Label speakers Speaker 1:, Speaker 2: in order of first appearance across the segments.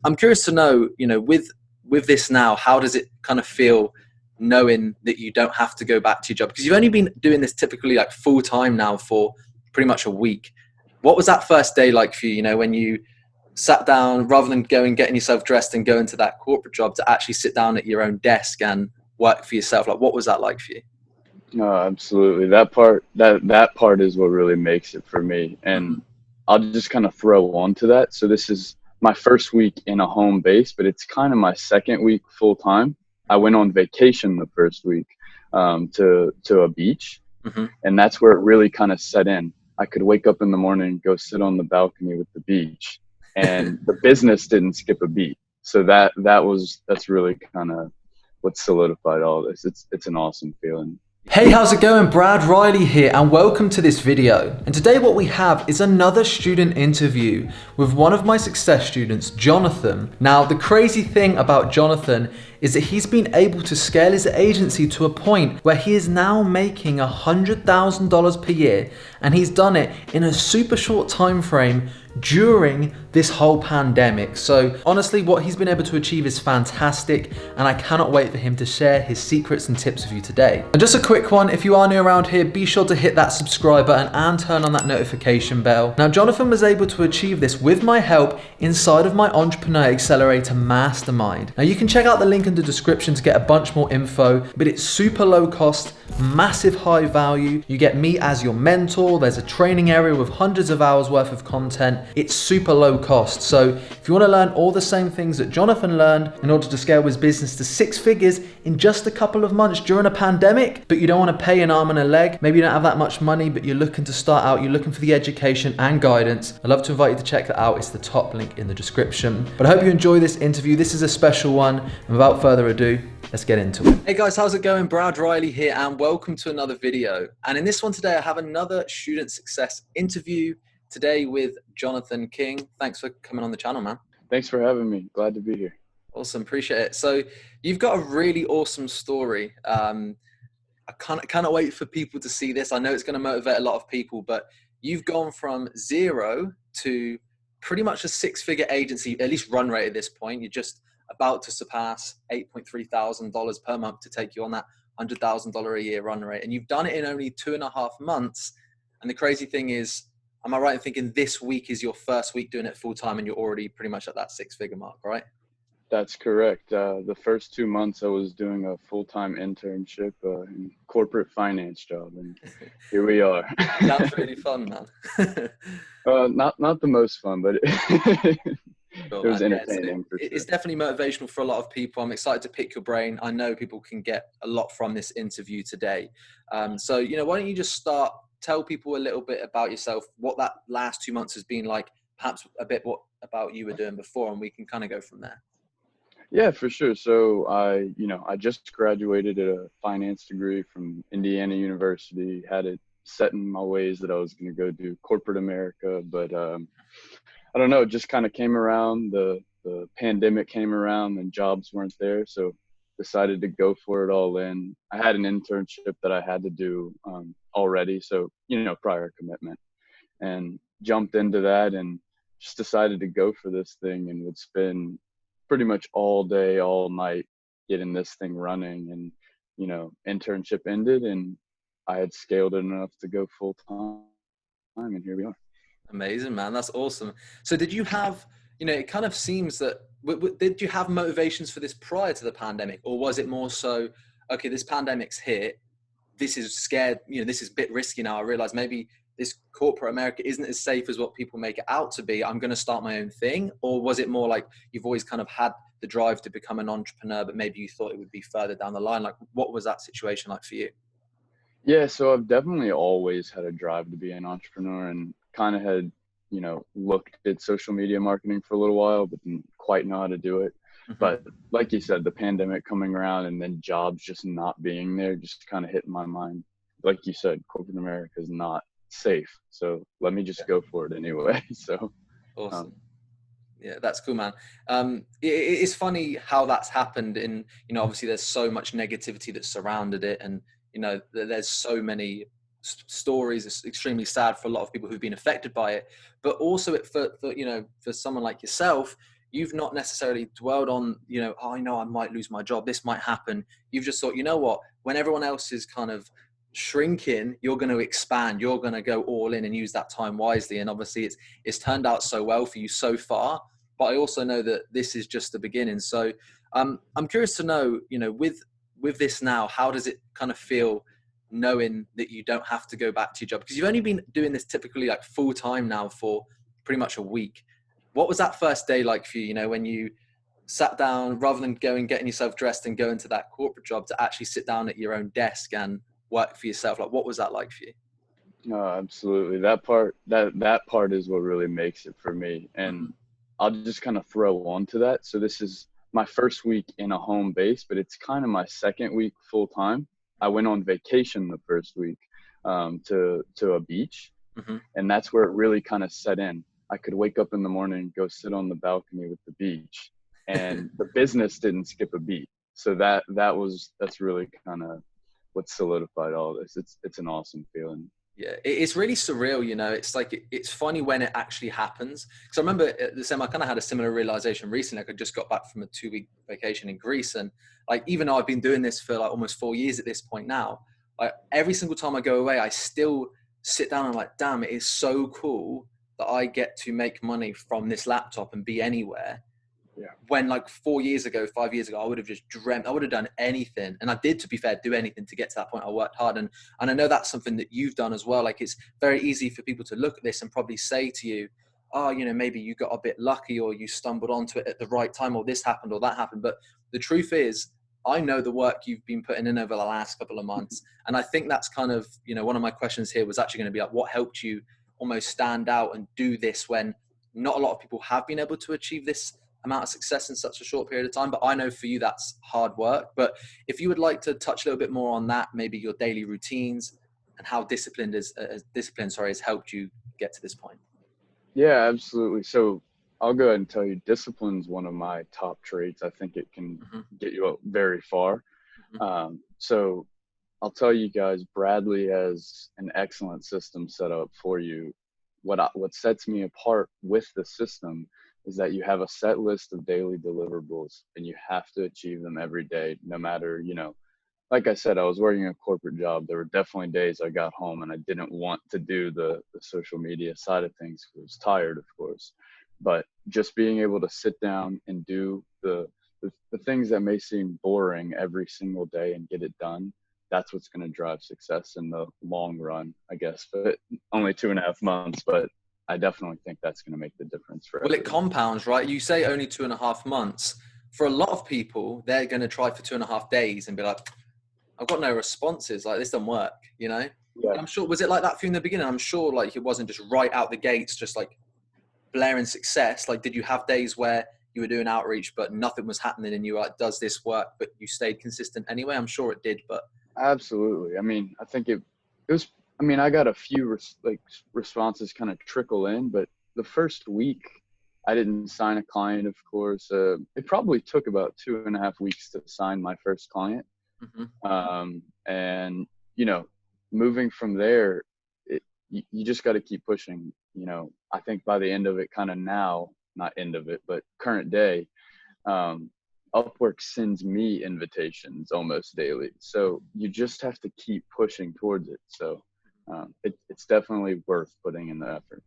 Speaker 1: I'm curious to know, with this now, how does it kind of feel knowing that you don't have to go back to your job? Because you've only been doing this typically like full time now for pretty much a week. What was that first day like for you, when you sat down rather than going getting yourself dressed and going to that corporate job to actually sit down at your own desk and work for yourself? Like, what was that like for you?
Speaker 2: No, absolutely. That part is what really makes it for me.
Speaker 1: Mhm.
Speaker 2: And I'll just kind of throw on to that. So this is my first week in a home base, but it's kind of my second week full time. I went on vacation the first week to a beach,
Speaker 1: Mhm.
Speaker 2: and that's where it really kind of set in. I could wake up in the morning, go sit on the balcony with the beach, and the business didn't skip a beat. So that's really kind of what solidified all this. It's an awesome feeling.
Speaker 3: Hey, how's it going? Brad Riley here and welcome to this video. And today what we have is another student interview with one of my success students, Jonathan. Now, the crazy thing about Jonathan is that he's been able to scale his agency to a point where he is now making $100,000 per year, and he's done it in a super short time frame during this whole pandemic. So honestly, what he's been able to achieve is fantastic, and I cannot wait for him to share his secrets and tips with you today. And just a quick one, if you are new around here, be sure to hit that subscribe button and turn on that notification bell. Now, Jonathan was able to achieve this with my help inside of my Entrepreneur Accelerator Mastermind. Now, you can check out the link in the description to get a bunch more info, but it's super low cost, massive high value. You get me as your mentor. There's a training area with hundreds of hours worth of content. It's super low cost. So if you want to learn all the same things that Jonathan learned in order to scale his business to 6 figures in just a couple of months during a pandemic, but you don't want to pay an arm and a leg, maybe you don't have that much money, but you're looking to start out, you're looking for the education and guidance, I'd love to invite you to check that out. It's the top link in the description. But I hope you enjoy this interview. This is a special one. And without further ado, let's get into it.
Speaker 1: Hey guys, how's it going? Brad Riley here and welcome to another video. And in this one today, I have another student success interview today with Jonathan King. Thanks for coming on the channel, man.
Speaker 2: Thanks for having me. Glad to be here.
Speaker 1: Awesome, appreciate it. So you've got a really awesome story. I cannot wait for people to see this. I know it's going to motivate a lot of people, but you've gone from zero to pretty much a 6-figure agency, at least run rate at this point. You're just about to surpass $8.3 thousand per month to take you on that $100,000 a year run rate. And you've done it in only 2.5 months. And the crazy thing is, am I right in thinking this week is your first week doing it full time and you're already pretty much at that 6-figure mark, right?
Speaker 2: That's correct. The first 2 months I was doing a full-time internship in corporate finance job, and here we are.
Speaker 1: That's really fun, man.
Speaker 2: Not the most fun, but it
Speaker 1: Cool,
Speaker 2: was
Speaker 1: man. Yeah,
Speaker 2: entertaining for sure.
Speaker 1: it's definitely motivational for a lot of people. I'm excited to pick your brain. I know people can get a lot from this interview today. So, why don't you just tell people a little bit about yourself, what that last 2 months has been like, perhaps a bit what about you were doing before, and we can kind of go from there.
Speaker 2: Yeah, for sure. So I just graduated a finance degree from Indiana University. Had it set in my ways that I was going to go do corporate America, but I don't know. It just kind of came around. The pandemic came around, and jobs weren't there, so decided to go for it all in. I had an internship that I had to do already, so prior commitment, and jumped into that and just decided to go for this thing, and would spend pretty much all day, all night getting this thing running. And, internship ended and I had scaled it enough to go full time. And here we are.
Speaker 1: Amazing, man. That's awesome. So did you have, it kind of seems that, did you have motivations for this prior to the pandemic? Or was it more so, okay, this pandemic's hit, this is scared, this is a bit risky now. I realize maybe this corporate America isn't as safe as what people make it out to be. I'm going to start my own thing. Or was it more like you've always kind of had the drive to become an entrepreneur, but maybe you thought it would be further down the line? Like, what was that situation like for you?
Speaker 2: Yeah, so I've definitely always had a drive to be an entrepreneur, and kind of had, looked at social media marketing for a little while, but didn't quite know how to do it.
Speaker 1: Mhm.
Speaker 2: But like you said, the pandemic coming around and then jobs just not being there just kind of hit in my mind. Like you said, corporate America is not safe, so let me just go for it anyway. So
Speaker 1: Awesome. Yeah, that's cool, man. It's funny how that's happened in, obviously there's so much negativity that surrounded it. And, there's so many stories. It's extremely sad for a lot of people who've been affected by it, but also for someone like yourself, you've not necessarily dwelled on, you know, oh, I know I might lose my job, this might happen. You've just thought, you know what, when everyone else is kind of shrinking, you're going to expand, you're going to go all in and use that time wisely. And obviously it's turned out so well for you so far, but I also know that this is just the beginning. So I'm curious to know, you know, with this now, how does it kind of feel knowing that you don't have to go back to your job? Because you've only been doing this typically like full time now for pretty much a week. What was that first day like for you, you know, when you sat down, rather than going, getting yourself dressed and go into that corporate job, to actually sit down at your own desk and work for yourself? Like, what was that like for you?
Speaker 2: No, absolutely. That part is what really makes it for me. And I'll just kind of throw on to that. So this is my first week in a home base, but it's kind of my second week full time. I went on vacation the first week to a beach, and that's where it really kind of set in. I could wake up in the morning and go sit on the balcony with the beach, and the business didn't skip a beat. So that's really kind of what solidified all this. It's an awesome feeling.
Speaker 1: Yeah, it's really surreal, you know. It's like, it's funny when it actually happens. Because I remember at the same, I kind of had a similar realization recently. Like, I just got back from a 2-week vacation in Greece, and like, even though I've been doing this for like almost 4 years at this point now, like every single time I go away, I still sit down and I'm like, damn, it is so cool that I get to make money from this laptop and be anywhere.
Speaker 2: Yeah.
Speaker 1: When like 4 years ago, 5 years ago, I would have just dreamt, I would have done anything. And I did, to be fair, do anything to get to that point. I worked hard. And I know that's something that you've done as well. Like, it's very easy for people to look at this and probably say to you, oh, you know, maybe you got a bit lucky, or you stumbled onto it at the right time, or this happened or that happened. But the truth is, I know the work you've been putting in over the last couple of months. And I think that's kind of, you know, one of my questions here was actually going to be like, what helped you almost stand out and do this when not a lot of people have been able to achieve this amount of success in such a short period of time? But I know for you, that's hard work. But if you would like to touch a little bit more on that, maybe your daily routines and how discipline has helped you get to this point.
Speaker 2: Yeah, absolutely. So I'll go ahead and tell you, discipline is one of my top traits. I think it can get you up very far. So I'll tell you guys, Bradley has an excellent system set up for you. What sets me apart with the system is that you have a set list of daily deliverables, and you have to achieve them every day, no matter, you know, like I said, I was working a corporate job. There were definitely days I got home and I didn't want to do the social media side of things because I was tired, of course. But just being able to sit down and do the things that may seem boring every single day and get it done, that's what's going to drive success in the long run, I guess. But only 2.5 months, but I definitely think that's going to make the difference for everyone.
Speaker 1: Well, it compounds, right? You say only 2.5 months. For a lot of people, they're going to try for 2.5 days and be like, I've got no responses. Like, this doesn't work, you know?
Speaker 2: Yeah.
Speaker 1: I'm sure, was it like that for you in the beginning? I'm sure like it wasn't just right out the gates, just like blaring success. Like, did you have days where you were doing outreach, but nothing was happening and you were like, does this work? But you stayed consistent anyway? I'm sure it did, but.
Speaker 2: Absolutely. I mean, I think it was, I mean, I got a few responses kind of trickle in, but the first week I didn't sign a client, of course. It probably took about 2.5 weeks to sign my first client. And, you know, moving from there, you just got to keep pushing. You know, I think by the end of it, kind of now, not end of it, but current day, Upwork sends me invitations almost daily. So you just have to keep pushing towards it. So it's definitely worth putting in the effort.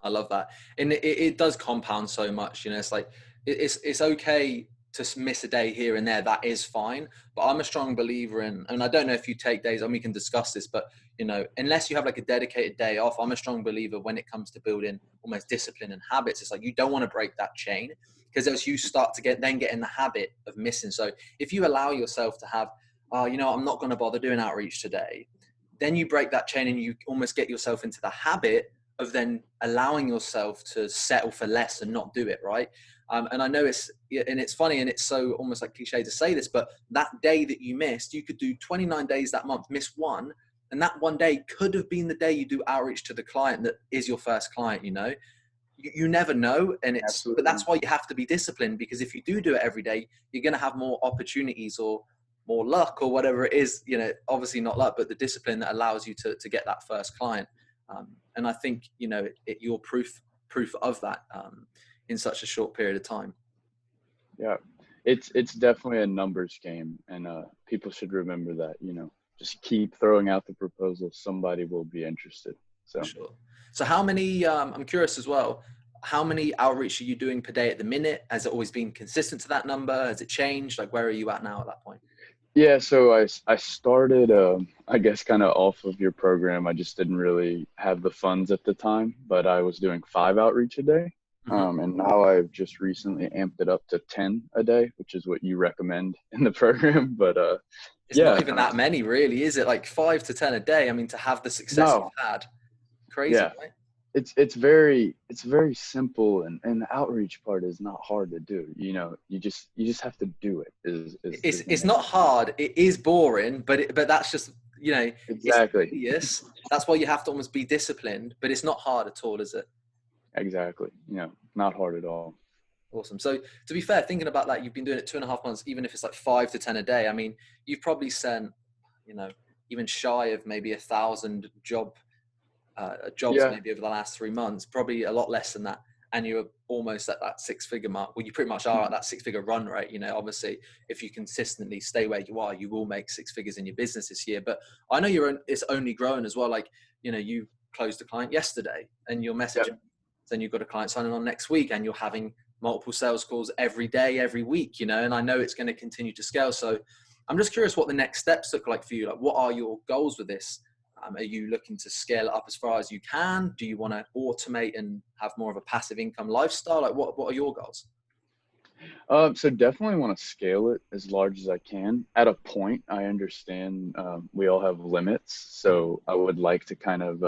Speaker 1: I love that. And it does compound so much, you know. It's like, it's okay to miss a day here and there. That is fine. But I'm a strong believer in, and I don't know if you take days, and we can discuss this, but, you know, unless you have like a dedicated day off, I'm a strong believer when it comes to building almost discipline and habits. It's like, you don't want to break that chain, because as you start to get in the habit of missing. So if you allow yourself to have, you know, I'm not going to bother doing outreach today, then you break that chain and you almost get yourself into the habit of then allowing yourself to settle for less and not do it, right? And I know it's funny, and it's so almost like cliche to say this, but that day that you missed, you could do 29 days that month, miss one, and that one day could have been the day you do outreach to the client that is your first client, you know? You never know, and but that's why you have to be disciplined, because if you do it every day, you're going to have more opportunities or more luck or whatever it is, you know, obviously not luck, but the discipline that allows you to get that first client. And I think, you know, you're proof of that. in such a short period of time.
Speaker 2: Yeah, it's definitely a numbers game, and people should remember that. Just keep throwing out the proposal. Somebody will be interested. So.
Speaker 1: For sure. So how many, I'm curious as well, how many outreach are you doing per day at the minute? Has it always been consistent to that number? Has it changed? Like, where are you at now at that point?
Speaker 2: Yeah, so I started, I guess, kind of off of your program. I just didn't really have the funds at the time, but I was doing 5 outreach a day. And now I've just recently amped it up to 10 a day, which is what you recommend in the program. But
Speaker 1: It's
Speaker 2: yeah,
Speaker 1: not even that many, really, is it? Like 5 to 10 a day. I mean, to have the success
Speaker 2: no,
Speaker 1: you've had, crazy,
Speaker 2: yeah,
Speaker 1: right?
Speaker 2: it's very simple, and the outreach part is not hard to do. You just have to do it.
Speaker 1: It's not hard. It is boring, but that's just, it's
Speaker 2: Exactly.
Speaker 1: tedious. That's why you have to almost be disciplined, but it's not hard at all, is it?
Speaker 2: Exactly. Not hard at all.
Speaker 1: Awesome. So to be fair, thinking about that, you've been doing it 2.5 months, even if it's like 5 to 10 a day. I mean, you've probably sent, even shy of maybe 1,000 jobs
Speaker 2: Yeah.
Speaker 1: maybe over the last 3 months, probably a lot less than that. And you're almost at that 6-figure mark. Well, you pretty much are at that 6-figure run rate. Obviously, if you consistently stay where you are, you will make 6 figures in your business this year. But I know it's only growing as well. Like, you closed a client yesterday and you're messaging.
Speaker 2: Yep.
Speaker 1: Then you've got a client signing on next week and you're having multiple sales calls every day, every week, and I know it's going to continue to scale. So I'm just curious what the next steps look like for you. Like, what are your goals with this? Are you looking to scale it up as far as you can? Do you want to automate and have more of a passive income lifestyle? Like, what are your goals?
Speaker 2: So definitely want to scale it as large as I can. At a point, I understand we all have limits. So I would like to kind of,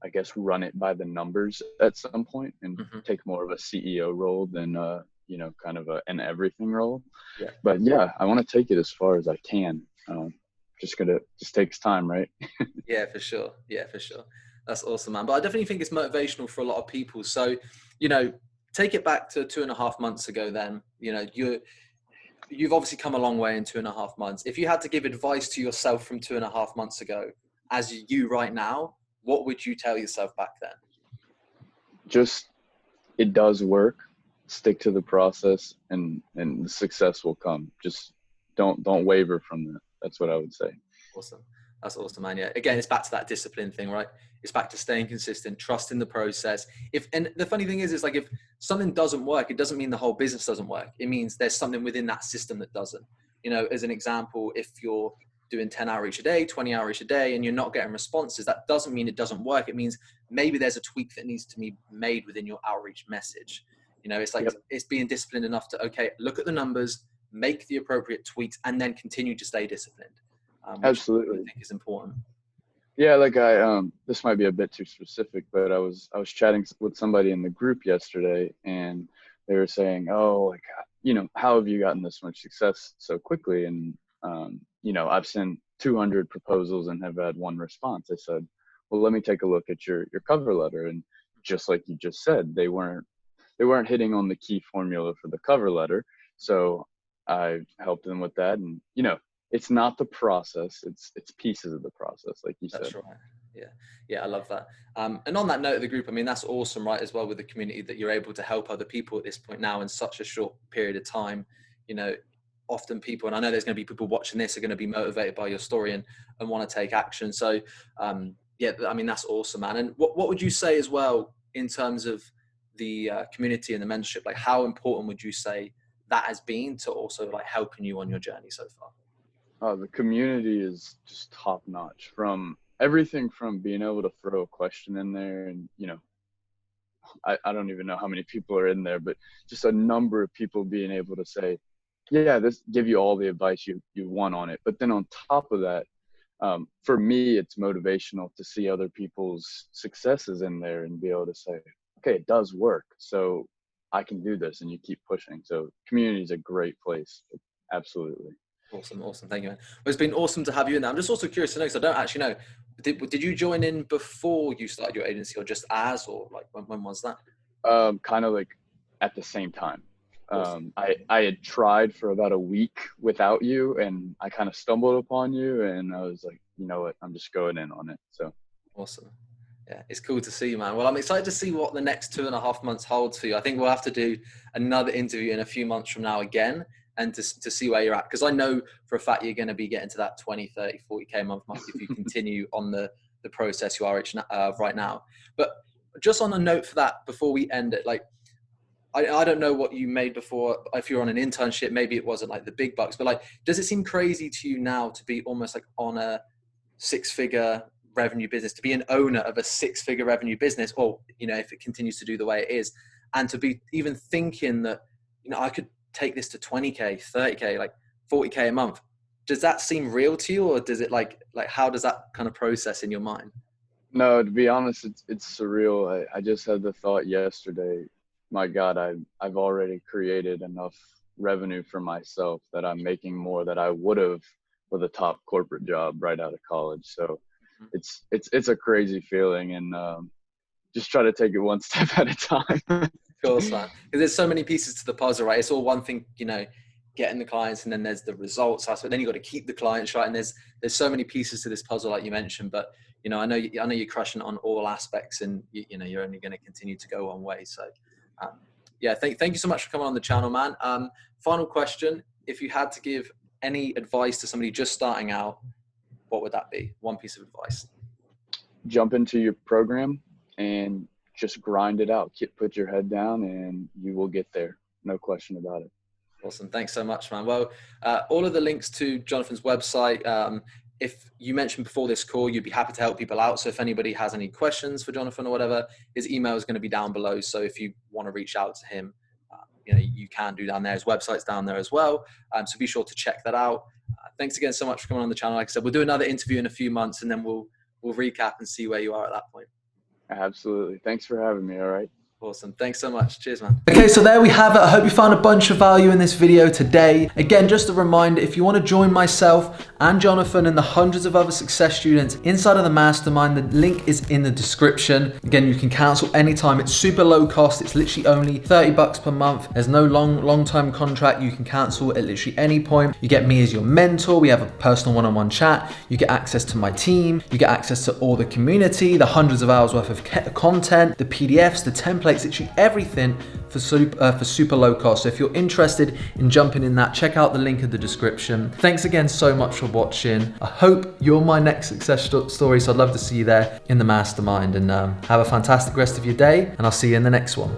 Speaker 2: I guess, run it by the numbers at some point and take more of a CEO role than, kind of an everything role.
Speaker 1: Yeah.
Speaker 2: But yeah, I want to take it as far as I can. Just takes time, right?
Speaker 1: Yeah, for sure. That's awesome, man. But I definitely think it's motivational for a lot of people. So, take it back to 2.5 months ago. Then, you've obviously come a long way in 2.5 months. If you had to give advice to yourself from 2.5 months ago, as you right now, what would you tell yourself back then?
Speaker 2: Just, it does work. Stick to the process, and the success will come. Just don't waver from that. That's what I would say.
Speaker 1: Awesome. That's awesome, man. Yeah. Again, it's back to that discipline thing, right? It's back to staying consistent, trusting the process. And the funny thing is like, if something doesn't work, it doesn't mean the whole business doesn't work. It means there's something within that system that doesn't. As an example, if you're doing 10 hours a day, 20 hours a day, and you're not getting responses, that doesn't mean it doesn't work. It means maybe there's a tweak that needs to be made within your outreach message. It's like, It's being disciplined enough to, okay, look at the numbers, make the appropriate tweaks, and then continue to stay disciplined.
Speaker 2: Absolutely.
Speaker 1: I think is important.
Speaker 2: Yeah, like this might be a bit too specific, but I was chatting with somebody in the group yesterday, and they were saying, "Oh, like, how have you gotten this much success so quickly?" And I've sent 200 proposals and have had 1 response. I said, "Well, let me take a look at your cover letter." And just like you just said, they weren't hitting on the key formula for the cover letter, so I helped them with that. And it's not the process, it's pieces of the process, like you said.
Speaker 1: That's right. Yeah, I love that. And on that note of the group, I mean, that's awesome, right? As well, with the community, that you're able to help other people at this point now in such a short period of time. Often people, and I know there's going to be people watching this, are going to be motivated by your story and want to take action. So yeah, I mean, that's awesome, man. And what would you say as well in terms of the community and the mentorship? Like, how important would you say that has been to also like helping you on your journey so far?
Speaker 2: The community is just top notch, from everything from being able to throw a question in there, and I don't even know how many people are in there, but just a number of people being able to say, yeah, this, give you all the advice you want on it. But then on top of that, for me, it's motivational to see other people's successes in there and be able to say, okay, it does work, so I can do this, and you keep pushing. So community is a great place. Absolutely.
Speaker 1: Awesome. Thank you, man. Well, it's been awesome to have you in there. I'm just also curious to know, because I don't actually know, did you join in before you started your agency, or just as, or like when was that?
Speaker 2: Kind of like at the same time.
Speaker 1: Awesome.
Speaker 2: I had tried for about a week without you, and I kind of stumbled upon you, and I was like, you know what, I'm just going in on it. So
Speaker 1: Awesome. Yeah, it's cool to see, man. Well, I'm excited to see what the next 2.5 months holds for you. I think we'll have to do another interview in a few months from now again, and to see where you're at. Because I know for a fact you're going to be getting to that 20, 30, 40K a month mark if you continue on the process you are right now. But just on a note for that, before we end it, like, I don't know what you made before. If you're on an internship, maybe it wasn't like the big bucks, but like, does it seem crazy to you now to be almost like on a 6-figure revenue business, to be an owner of a 6-figure revenue business, or, you know, if it continues to do the way it is, and to be even thinking that, you know, I could take this to 20K, 30K, like 40K a month? Does that seem real to you, or does it like how does that kind of process in your mind?
Speaker 2: No, to be honest, it's surreal. I just had the thought yesterday, my God, I've already created enough revenue for myself that I'm making more that I would have with a top corporate job right out of college. So it's a crazy feeling, and just try to take it one step at a time.
Speaker 1: Of course, man. Because there's so many pieces to the puzzle, right? It's all one thing, you know, getting the clients, and then there's the results aspect. Then you got to keep the clients, right? And there's so many pieces to this puzzle, like you mentioned. But, you know, I know you're crushing it on all aspects, and you know, you're only going to continue to go one way. So, yeah, thank you so much for coming on the channel, man. Final question: if you had to give any advice to somebody just starting out, what would that be? One piece of advice.
Speaker 2: Jump into your program and just grind it out. Put your head down and you will get there. No question about it.
Speaker 1: Awesome. Thanks so much, man. Well, all of the links to Jonathan's website, if you mentioned before this call, you'd be happy to help people out. So if anybody has any questions for Jonathan or whatever, his email is going to be down below. So if you want to reach out to him, you know, you can do down there. His website's down there as well. So be sure to check that out. Thanks again so much for coming on the channel. Like I said, we'll do another interview in a few months, and then we'll recap and see where you are at that point.
Speaker 2: Absolutely. Thanks for having me. All right.
Speaker 1: Awesome. Thanks so much. Cheers, man.
Speaker 3: Okay, so there we have it. I hope you found a bunch of value in this video today. Again, just a reminder, if you want to join myself and Jonathan and the hundreds of other success students inside of the mastermind, the link is in the description. Again, you can cancel anytime. It's super low cost. It's literally only 30 bucks per month. There's no long-term contract. You can cancel at literally any point. You get me as your mentor. We have a personal one-on-one chat. You get access to my team. You get access to all the community, the hundreds of hours worth of content, the PDFs, the templates, literally everything for super low cost. So if you're interested in jumping in that, check out the link in the description. Thanks again so much for watching. I hope you're my next success story, so I'd love to see you there in the mastermind, and have a fantastic rest of your day, and I'll see you in the next one.